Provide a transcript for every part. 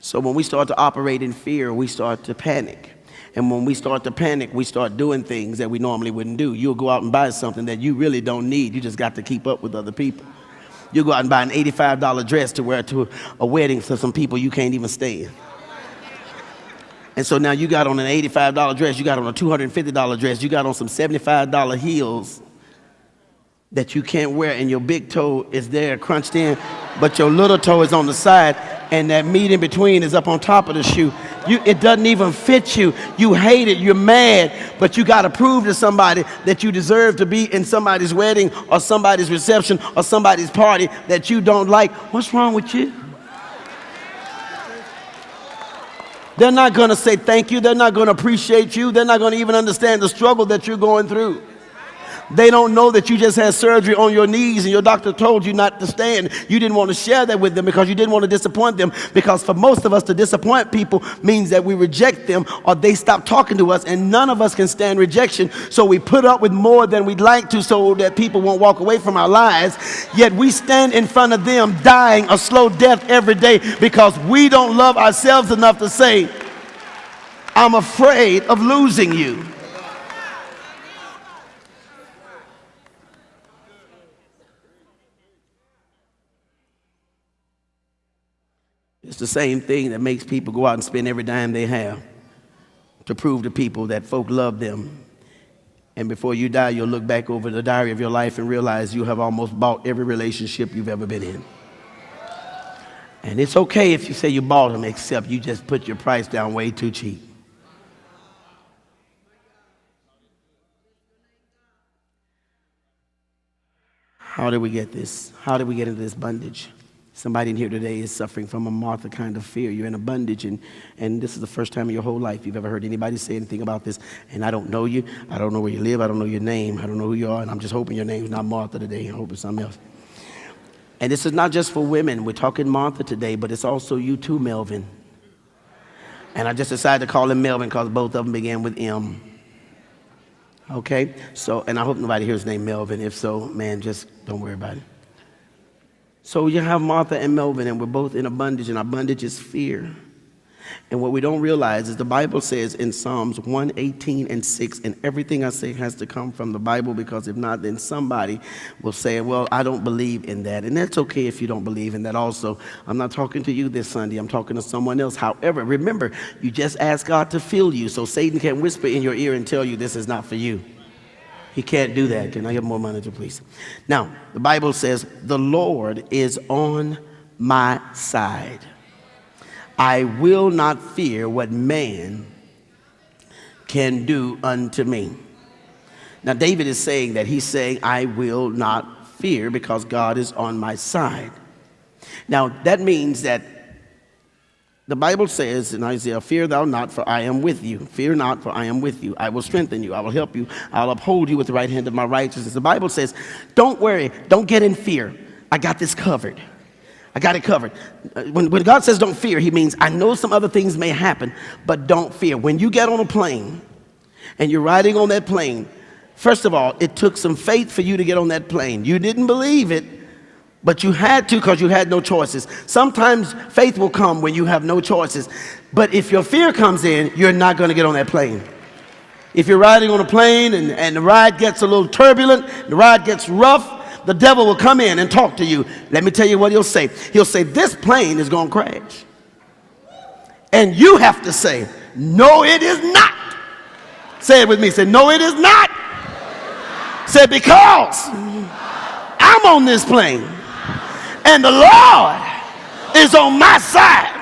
So when we start to operate in fear, we start to panic. And when we start to panic, we start doing things that we normally wouldn't do. You'll go out and buy something that you really don't need. You just got to keep up with other people. You'll go out and buy an $85 dress to wear to a wedding for some people you can't even stand. And so now you got on an $85 dress, you got on a $250 dress, you got on some $75 heels that you can't wear, and your big toe is there crunched in, but your little toe is on the side, and that meat in between is up on top of the shoe. It doesn't even fit you. You hate it. You're mad, but you got to prove to somebody that you deserve to be in somebody's wedding or somebody's reception or somebody's party that you don't like. What's wrong with you? They're not going to say thank you. They're not going to appreciate you. They're not going to even understand the struggle that you're going through. They don't know that you just had surgery on your knees and your doctor told you not to stand. You didn't want to share that with them because you didn't want to disappoint them. Because for most of us, to disappoint people means that we reject them or they stop talking to us, and none of us can stand rejection. So we put up with more than we'd like to so that people won't walk away from our lives. Yet we stand in front of them dying a slow death every day because we don't love ourselves enough to say, I'm afraid of losing you. It's the same thing that makes people go out and spend every dime they have to prove to people that folk love them. And before you die, you'll look back over the diary of your life and realize you have almost bought every relationship you've ever been in. And it's okay if you say you bought them, except you just put your price down way too cheap. How did we get this? How did we get into this bondage? Somebody in here today is suffering from a Martha kind of fear. You're in a bondage, and this is the first time in your whole life you've ever heard anybody say anything about this. And I don't know you. I don't know where you live. I don't know your name. I don't know who you are. And I'm just hoping your name's not Martha today. I'm hoping something else. And this is not just for women. We're talking Martha today, but it's also you too, Melvin. And I just decided to call him Melvin because both of them began with M. Okay? So, and I hope nobody hears his name Melvin. If so, man, just don't worry about it. So you have Martha and Melvin, and we're both in a bondage, and our bondage is fear. And what we don't realize is the Bible says in Psalms 118:6, and everything I say has to come from the Bible, because if not, then somebody will say, well, I don't believe in that. And that's okay if you don't believe in that also. I'm not talking to you this Sunday. I'm talking to someone else. However, remember, you just ask God to fill you, so Satan can't whisper in your ear and tell you this is not for you. He can't do that. Can I get more manager, please? Now, the Bible says, the Lord is on my side. I will not fear what man can do unto me. Now, David is saying that he's saying, I will not fear because God is on my side. Now, that means that the Bible says in Isaiah, fear thou not, for I am with you. Fear not, for I am with you. I will strengthen you. I will help you. I'll uphold you with the right hand of my righteousness. The Bible says, don't worry. Don't get in fear. I got this covered. I got it covered. When God says don't fear, he means I know some other things may happen, but don't fear. When you get on a plane and you're riding on that plane, first of all, it took some faith for you to get on that plane. You didn't believe it, but you had to because you had no choices. Sometimes faith will come when you have no choices. But if your fear comes in, you're not going to get on that plane. If you're riding on a plane and the ride gets a little turbulent, the ride gets rough, the devil will come in and talk to you. Let me tell you what he'll say. He'll say, this plane is going to crash. And you have to say, no, it is not. Say it with me. Say, no, it is not. Say, because I'm on this plane. And the Lord is on my side.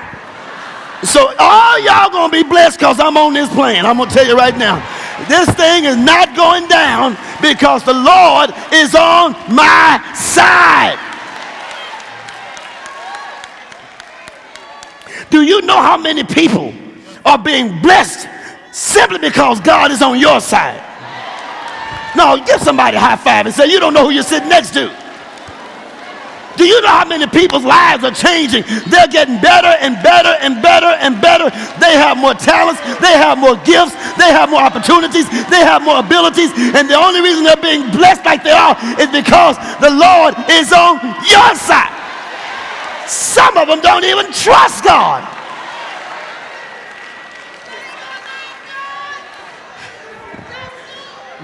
So all y'all gonna be blessed because I'm on this plane. I'm gonna tell you right now, this thing is not going down because the Lord is on my side. Do you know how many people are being blessed simply because God is on your side? No, give somebody a high five and say, you don't know who you're sitting next to. Do you know how many people's lives are changing? They're getting better and better and better and better. They have more talents. They have more gifts. They have more opportunities. They have more abilities. And the only reason they're being blessed like they are is because the Lord is on your side. Some of them don't even trust God.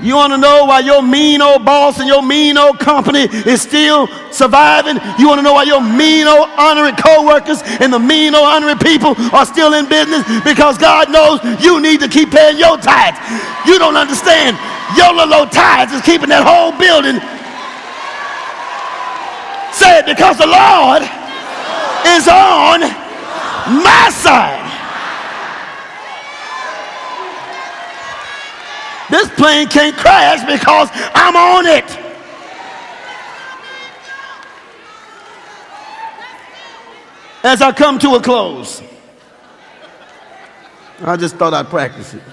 You want to know why your mean old boss and your mean old company is still surviving? You want to know why your mean old honorary co-workers and the mean old honorary people are still in business? Because God knows you need to keep paying your tithes. You don't understand. Your little old tithes is keeping that whole building. Say it, because the Lord is on my side. This plane can't crash because I'm on it. As I come to a close, I just thought I'd practice it.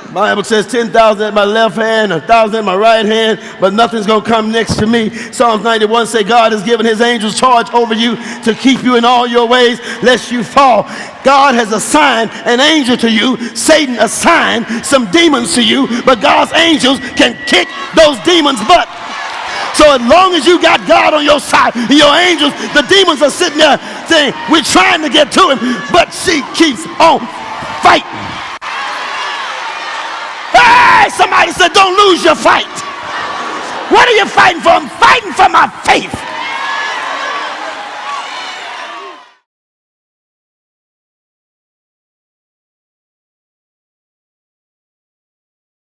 The Bible says 10,000 at my left hand, 1,000 at my right hand, but nothing's going to come next to me. Psalms 91 say God has given his angels charge over you to keep you in all your ways, lest you fall. God has assigned an angel to you. Satan assigned some demons to you, but God's angels can kick those demons' butt. So as long as you got God on your side, your angels, the demons are sitting there saying, we're trying to get to him, but she keeps on fighting. Hey, somebody said, don't lose your fight. What are you fighting for? I'm fighting for my faith.